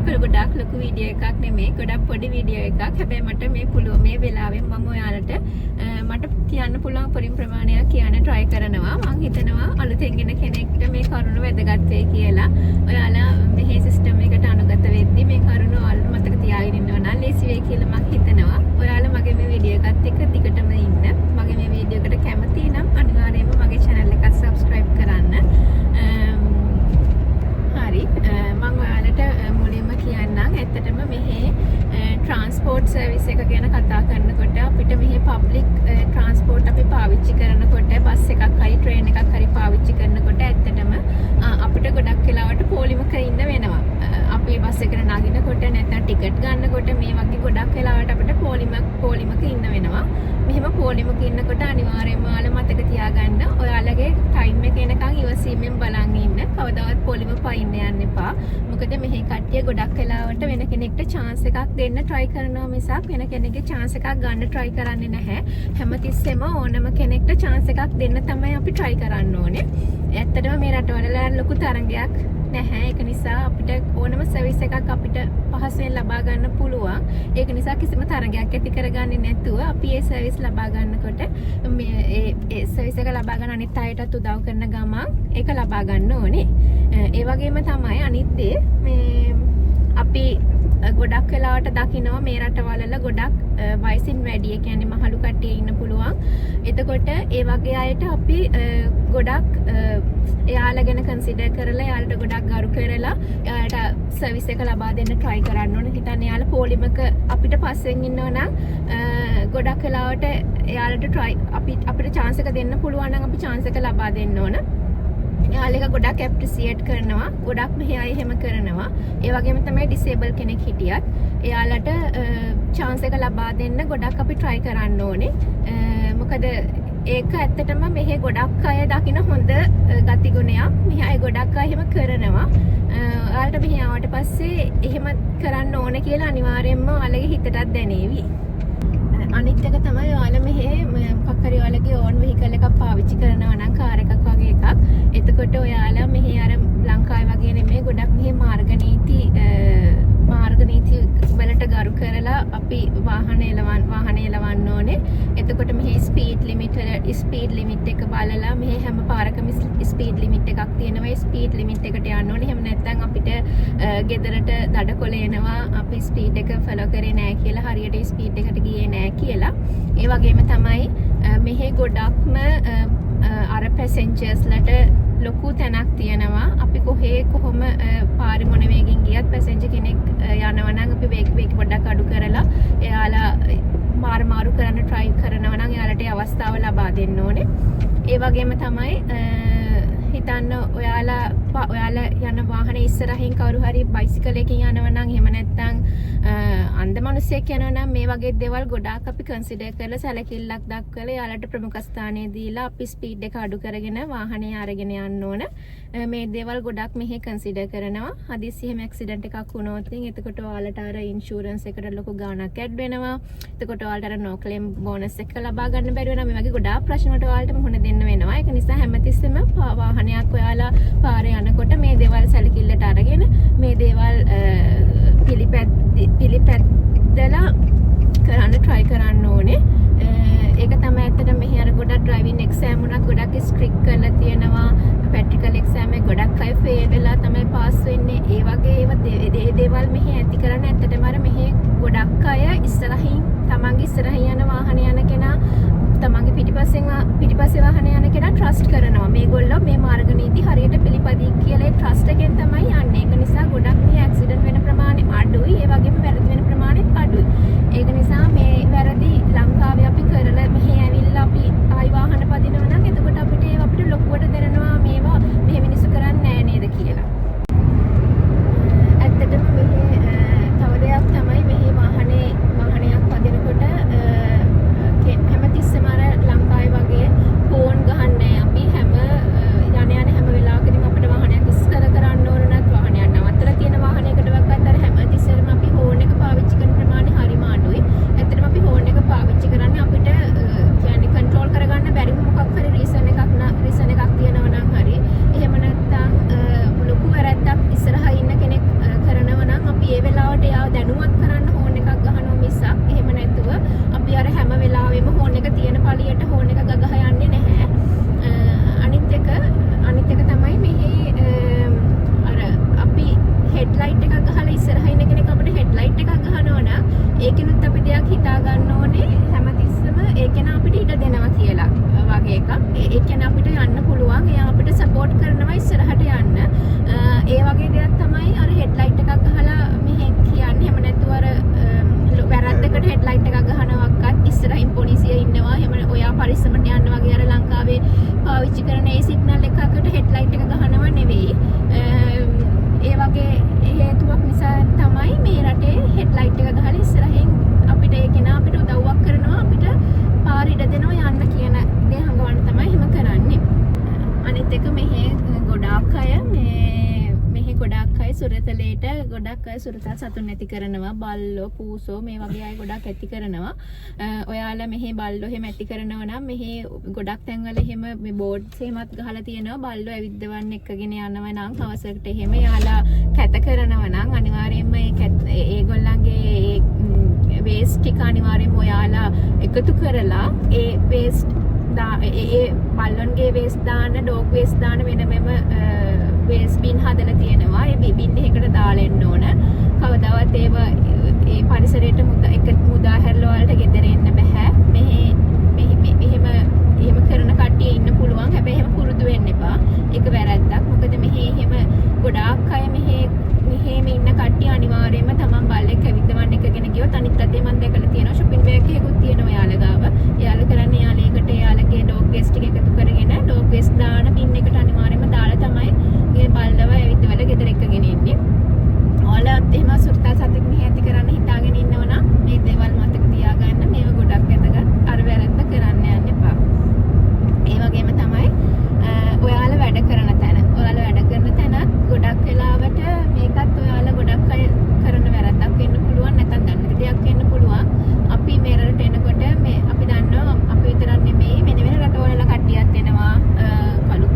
මේක ගොඩක් ලොකු වීඩියෝ එකක් නෙමෙයි. ගොඩක් පොඩි වීඩියෝ එකක්. හැබැයි මට මේ පුළුවන් මේ වෙලාවෙන් මම ඔයාලට මට කියන්න පුළුවන් පරිම ප්‍රමාණයක් කියන්න try කරනවා. මම හිතනවා අලුතෙන් එන කෙනෙක්ට මේ කරුණ වැදගත් වෙයි කියලා. ඔයාලා මේ සිස්ටම් එකට අනුගත වෙද්දී මේ කරුණ ඔයාලා මතක තියාගෙන ඉන්නවා නම් ලේසි වෙයි කියලා මම හිතනවා. ඔයාලා මගේ මේ වීඩියෝ එකත් එක්ක දිගටම ඉන්න. මගේ මේ වීඩියෝ එකට කැමති නම් අනිවාර්යයෙන්ම මගේ channel එක subscribe කරන්න. හරි මම ඔයාලට මුලින්ම කියන්නම් ඇත්තටම මෙහි transport service එක ගැන කතා කරනකොට අපිට මෙහි public transport අපි පාවිච්චි කරනකොට බස් එකක් හරි train එකක් හරි පාවිච්චි කරනකොට ඇත්තටම අපිට ගොඩක් වෙලාවට පොලිමක ඉන්න වෙනවා. අපි බස් එකට නගිනකොට නැත්නම් ටිකට් ගන්නකොට මේ වගේ ගොඩක් වෙලාවට අපිට පොලිමක ඉන්න වෙනවා. මෙහෙම පොලිමක ඉන්නකොට අනිවාර්යයෙන්ම ඔයාලා මතක තියාගන්න ඔයාලගේ time එක එනකන් ඉවසීමෙන් බලන් ඉන්න. කවදාවත් පොලිම පයින්න යන්න එපා. මොකද මෙහි කට්ටිය ගොඩක් වෙලාවට වෙන කෙනෙක්ට chance එකක් දෙන්න try කරනවා මිසක් වෙන කෙනෙක්ගේ chance එකක් ගන්න try කරන්නේ නැහැ. හැමතිස්සෙම ඕනම කෙනෙක්ට chance එකක් දෙන්න තමයි අපි try කරන්න ඕනේ. ඇත්තටම මේ රටවල ලොකු තරංගයක් නැහැ. ඒක නිසා අපිට ඕනම සර්විස් එකක් අපිට පහසුවෙන් ලබා ගන්න පුළුවන්. ඒක නිසා කිසිම තරගයක් ඇති කරගන්නේ නැතුව අපි මේ සර්විස් ලබා ගන්නකොට මේ සර්විස් එක ලබා ගන්න අනිත් අයටත් උදව් කරන ගමන් ඒක ලබා ගන්න ඕනේ. ඒ වගේම තමයි අනිත් දේ මේ අපි ගොඩක් වෙලාවට දකිනවා මේ රටවල ගොඩක් වයසින් වැඩි ඒ කියන්නේ මහලු කට්ටිය ඉන්න පුළුවන්. එතකොට ඒ වගේ අයට අපි ගොඩක් එයාලා ගැන කන්සිඩර් කරලා එයාලට ගොඩක් ගරු කරලා එයාලට සර්විස් එක ලබා දෙන්න try කරන්න ඕනේ. හිතන්න එයාලා පොලිමක අපිට පස්සෙන් ඉන්නව නම් ගොඩක් වෙලාවට එයාලට අපිට chance එක දෙන්න පුළුවන් නම් අපි chance එක ලබා දෙන්න ඕන. එයාලා ගොඩක් ඇප්‍රීසියේට් කරනවා. ගොඩක් මෙහි අය එහෙම කරනවා. ඒ වගේම තමයි ඩිසේබල් කෙනෙක් හිටියත් එයාලට chance එක ලබා දෙන්න ගොඩක් අපි try කරන්න ඕනේ. මොකද ඒක ඇත්තටම මෙහි ගොඩක් අය දකින හොඳ ගතිගුණයක්. මෙහි අය ගොඩක් අය එහෙම කරනවා. ඔයාලට මෙහි ආවට පස්සේ එහෙම කරන්න ඕනේ කියලා අනිවාර්යයෙන්ම ඔයාලගේ හිතටත් දැනේවි. අනිත් එක තමයි ඔයාලා මෙහි මොකක් හරි ඔයාලගේ ඕන් වෙහිකල් එකක් පාවිච්චි කරනවා නම් කාර් එකක් වගේ එකක්. එතකොට ඔයාලා මෙහි අර ලංකාවේ වගේ නෙමෙයි ගොඩක් මෙහි මාර්ග නීති වලට ගරු කරලා අපි වාහනේ එලවන්න ඕනේ. එතකොට මෙහි ස්පීඩ් ලිමිට් එක බලලා මෙහි හැම පාරකම ස්පීඩ් ලිමිට් එකක් තියෙනවා. ඒ ස්පීඩ් ලිමිට් එකට යන්න ඕනේ. එහෙම නැත්නම් අපිට ගෙදරට දඩකොල එනවා. අපි ස්පීඩ් එක ෆලෝ කරේ නැහැ කියලා හරියට ස්පීඩ් එකට ගියේ නැහැ කියලා. ඒ වගේම තමයි මෙහි ගොඩක්ම අර පැසෙන්ජර්ස්ලට ලොකු තැනක් තියෙනවා. අපි කොහොම පාරේ මොන වේගෙන් ගියත් පැසෙන්ජර් කෙනෙක් යනවා නම් අපි වේග පොඩ්ඩක් අඩු කරලා එයාලා මාරු කරන්න try කරනවා නම් එයාලට ඒ අවස්ථාව ලබා දෙන්න ඕනේ. ඒ වගේම තමයි හිතන්න ඔයාලා යන වාහනේ ඉස්සරහින් කවුරු හරි බයිසිකල් එකකින් යනවා නම් එහෙම නැත්නම් අන්ධ මිනිහෙක් යනවා නම් මේ වගේ දේවල් ගොඩාක් අපි කන්සිඩර් කරලා සැලකිල්ලක් දක්වලා එයාලට ප්‍රමුඛ ස්ථානය දීලා අපි ස්පීඩ් එක අඩු කරගෙන වාහනේ අරගෙන යන්න ඕන. මේ දේවල් ගොඩක් මෙහි කන්සිඩර් කරනවා. හදිස්සි එහෙම ඇක්සිඩන්ට් එකක් වුණොත් එතකොට ඔයාලට අර ඉන්ෂුරන්ස් එකට ලොකු ගාණක් ඇඩ් වෙනවා. එතකොට ඔයාලට අර නෝ ක්ලේම් බෝනස් එක ලබා ගන්න බැරි වෙනවා. මේ වගේ ගොඩාක් ප්‍රශ්න වලට ඔයාලට මුහුණ දෙන්න වෙනවා. ඒක නිසා හැමතිස්සෙම වාහනයක් ඔයාලා පාරේ යනකොට මේ දේවල් සැලකිල්ලට අරගෙන මේ දේවල් පිළිපැද්දලා කරන්න try කරන්න ඕනේ. ඒක තමයි ඇත්තට මෙහි අර ගොඩක් ඩ්‍රයිවිං එක්සෑම් උනත් ගොඩක් ස්ට්‍රික්ට් කරලා තියෙනවා. ප්‍රැක්ටිකල් එක්සෑම් එක ගොඩක් අය ෆේල් වෙලා තමයි පාස් වෙන්නේ. ඒ වගේ දේවල් මෙහි ඇති කරන්නේ ඇත්තටම අර මෙහි ගොඩක් අය තමන්ගේ ඉස්සරහින් යන වාහනේ යන කෙනා තමන්ගේ පිටිපස්සේ වාහනේ යන කෙනා ට්‍රස්ට් කරනවා. මේගොල්ලෝ මේ මාර්ග නීති හරියට පිළිපදියි කියලා ඒ ට්‍රස්ට් එකෙන් තමයි යන්නේ. ඒක නිසා ගොඩක් මේ ඇක්සිඩන්ට් වෙන ප්‍රමාණය අඩුයි. ඒ වගේම වැරදි වෙන ප්‍රමාණයත් අඩුයි. ඒක නිසා මේ වැරදි ලංකාවේ අපි කරලා මෙහි ඇවිල්ලා අපි ආයි වාහන පදිනවා නම් එතකොට අපිට ලොකුවට දැනෙනවා මේවා මෙහෙ මිනිස්සු කරන්නේ නැහැ නේද කියලා. ඇත්තටම මෙහි තව දෙයක් තමයි මෙහි වාහනයක් පදිනකොට හැමතිස්සෙම අර ලංකාවේ වගේ ෆෝන් ගහන්නේ අපි හැම වෙලාවකදීම අපිට වාහනයක් ඉස්සර කරන්න ඕන නැත් වාහනයක් නවත්තලා තියෙන වාහනයකට වක්වත් අර හැමතිස්සෙම අපි දැනුවත් කරන්න හෝන් එකක් ගහනවා මිසක් එහෙම නැතුව අපි අර හැම වෙලාවෙම හෝන් එක තියෙන පළියට හෝන් එක ගගහ යන්නේ නැහැ. අනිත් එක තමයි මෙහි අර අපි හෙඩ්ලයිට් එකක් ගහලා ඉස්සරහින් ඉන්න කෙනෙක් අපිට හෙඩ්ලයිට් එකක් ගහනවා නම් ඒකිනුත් අපි දෙයක් හිතා ගන්න ඕනේ හැමතිස්සම ඒ කෙනා අපිට ඉඩ දෙනවා කියලා වගේ එකක්. ඒ කෙනා අපිට යන්න පුළුවන්. එයා අපිට සපෝට් කරනවා ඉස්සරහට යන්න. ඒ වගේ දෙයක් තමයි අර හෙඩ්ලයිට් එකක් ගහලා මෙහෙ කියන්නේ. එහෙම නැතුව අර වැරද්දකට හෙඩ්ලයිට් එකක් ගහනවක්වත් ඉස්සරහින් පොලිසිය ඉන්නවා. එහෙම ඔයා පරිස්සමට යන්න වගේ අර ලංකාවේ පාවිච්චි කරන ඒ සිග්නල් එකකට හෙඩ්ලයිට් එක ගහනව නෙවෙයි. ඒ වගේ හේතුවක් නිසා තමයි මේ රටේ හෙඩ්ලයිට් එක ගහලා ඉස්සරහින් අපිට ඒ කෙනා අපිට උදව්වක් කරනවා අපිට පාර ඉඩ දෙනවා යන්න කියන දේ හංගවන්න තමයි එහෙම කරන්නේ. අනිත් එක මෙහි ගොඩාක් අය මෙහි ගොඩාක් අය සුරතලේට ගොඩක් අය සුරතල් සතුන් ඇති කරනවා. බල්ලෝ පූසෝ මේ වගේ අය ගොඩක් ඇති කරනවා. ඔයාලා මෙහි බල්ලෝ එහෙම ඇති කරනවා නම් මෙහි ගොඩක් තැන්වල එහෙම මේ බෝඩ්ස් එහෙමත් ගහලා තියෙනවා. බල්ලෝ ඇවිද්දවන්න එක්කගෙන යනවා නම් හවසකට එහෙම යාලා කැත කරනවා නම් අනිවාර්යයෙන්ම ඒගොල්ලන්ගේ වේස්ට් ටික අනිවාර්යයෙන්ම ඔයාලා එකතු කරලා ඒ වේස්ට් ඒ බල්ලන්ගේ වේස්ට් දාන්න ඩොග් වේස්ට් දාන්න වෙනමම වේස්ට් බින් හදලා තියෙනවා. ඒ බින් එකකට දාලා එන්න ඕන. කවදාවත් ඒ පරිසරයට මුදා හැරලා වලට ගෙදර එන්න බෑ. එහෙම කරන කට්ටිය ඉන්න පුළුවන්. හැබැයි එහෙම පුරුදු වෙන්න එපා. ඒක වැරද්දක්. මොකද එහෙම ගොඩාක් අය මෙහෙම ඉන්න කට්ටිය අනිවාර්යයෙන්ම තමන් බල්ලෙක් ඇවිද්දවන්න එකගෙන ගියොත් අනිත් අතේ මම දැකලා තියෙනවා shopping bag එකකුත් තියෙනවා යාළ ගාව. යාළ කරන්නේ යාළේකට යාළගේ dog waste ටික එකතු කරගෙන dog waste දාන bin එකට අනිවාර්යයෙන්ම දාලා තමයි මේ බල්ලව ඇවිද්දවල ගෙදර එක්කගෙන ඉන්නේ. ඔයාලත් එහෙම සුරතල් සතෙක් මෙහෙ ඇති කරන්න හිතාගෙන ඉන්නවනම් මේ දේවල් මතක තියාගන්න. මේව ගොඩක් වැදගත්. අර වැරද්ද කරන්න යන්න එපා. ඒ වගේම තමයි ඔයාලා වැඩ කරන තැන. ඔයාලා වැඩ කරන තැනත් ගොඩක් වෙලාවට මේකත් ඔයාලා ගොඩක් අය කරන වැරද්දක් වෙන්න පුළුවන්. නැත්නම් දන්න දෙයක් වෙන්න පුළුවන්. අපි මෙරට එනකොට මේ අපි දන්නවා අපි විතරක් නෙමෙයි වෙන රටවල කට්ටියක් එනවා.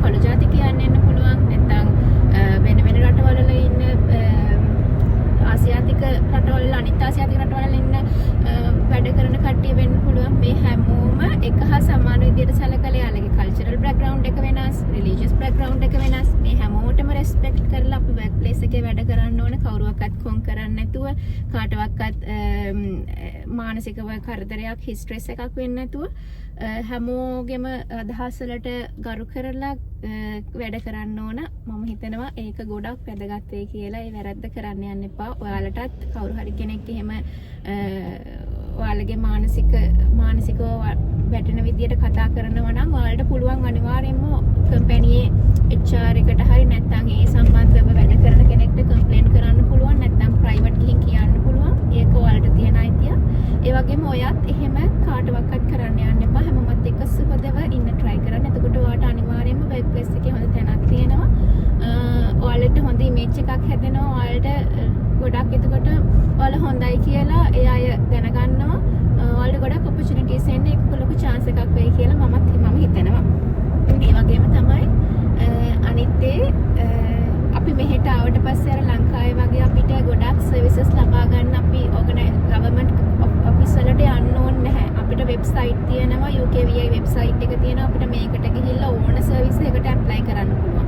කළු ජාතිකයන් එන්න පුළුවන්. නැත්නම් වෙන රටවල ඉන්න ආසියාතික රටවල අනිත් ආසියාතික රටවල ඉන්න වැඩ කරන කට්ටිය වෙන්න පුළුවන්. මේ හැමෝම එක හා සමාන විදිහට සැලකලා යාලගේ කල්චරල් බෑග්ග්‍රවුන්ඩ් එක වෙනස්, රිලිජියස් බෑග්ග්‍රවුන්ඩ් එක වෙනස්. මේ හැමෝටම රෙස්පෙක්ට් කරලා අපි වර්ක් ප්ලේස් එකේ වැඩ කරන්න ඕන. කවුරුවක්වත් කොන් කරන්නේ නැතුව, කාටවත් මානසිකව කරදරයක්, ස්ට්‍රෙස් එකක් වෙන්නේ නැතුව හැමෝගෙම අදහස් වලට ගරු කරලා වැඩ කරන්න ඕන. මම හිතනවා ඒක ගොඩක් වැදගත් වෙයි කියලා. ඒ වැරද්ද කරන්න යන්න එපා. ඔයාලටත් කවුරු හරි කෙනෙක් එහෙම ඔයාලගේ මානසිකව වැටෙන විදියට කතා කරනවා නම් ඔයාලට පුළුවන් අනිවාර්යයෙන්ම කම්පැනියේ HR එකට හරි නැත්නම් ඒ සම්බන්ධව වැඩ කරන කෙනෙක්ට කම්ප්ලේන්ට් කරන්න පුළුවන්. නැත්නම් ප්‍රයිවට් ගිහින් කියන්න පුළුවන්. ඒක ඔයාලට තියෙන අයිතිය. ඒ වගේම ඔයත් එහෙම කාටවත් කරන්න යන්න එපා. හැමෝමත් එක්ක සුහදව ඉන්න try කරන්න. එතකොට ඔයාලට අනිවාර්යයෙන්ම work place එකේ හොඳ තැනක් තියෙනවා. ඔයාලට හොඳ image එකක් හැදෙනවා. ඔයාලට ගොඩක් එතකොට ඔයාලා හොඳයි කියලා ඒ අය දැනගන්නවා. ඔයාලට ගොඩක් opportunities එන්නේ ඒක ලොකු chance එකක් වෙයි කියලා මම හිතනවා. ඒ වගේම තමයි අනිත් අපි මෙහෙට ආවට පස්සේ අර ලංකාවේ වගේ අපිට ගොඩක් සර්විසස් ලබා ගන්න අපි ගවර්න්මන්ට් ඔෆිස් වලට යන්න ඕනේ නැහැ. අපිට වෙබ්සයිට් තියෙනවා UKVI වෙබ්සයිට් එක තියෙනවා. අපිට මේකට ගිහිල්ලා ඕන සර්විස් එකකට ඇප්ලයි කරන්න පුළුවන්.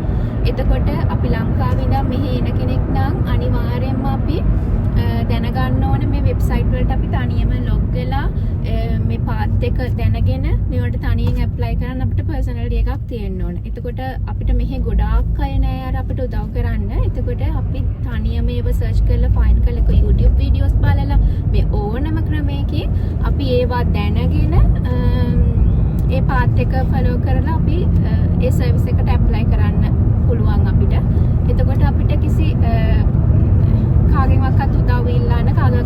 එතකොට අපි ලංකාවේ ඉඳන් මෙහෙ එන කෙනෙක් නම් අනිවාර්යයෙන්ම අපි දැනගන්න ඕනේ මේ වෙබ්සයිට් වලට අපි තනියම ලොග් වෙලා මේ පාත් එක දැනගෙන මේවට තනියෙන් ඇප්ලයි කරන්න අපිට පර්සනැලිටි එකක් තියෙන්න ඕනේ. එතකොට අපිට මෙහෙ ගොඩාක් අය නෑ අර අපිට උදව් කරන්න. එතකොට අපි තනියම ඒව සර්ච් කරලා ෆයින්ඩ් කරලා YouTube වීඩියෝස් බලලා මේ ඕනම ක්‍රමයකින් අපි ඒවා දැනගෙන ඒ පාත් එක ෆලෝ කරලා අපි ඒ සර්විස් එකට ඇප්ලයි කරන්න පුළුවන් අපිට. එතකොට අපිට කිසි කාගෙන්වත් උදව් ඉල්ලන්න කාගෙන්වත්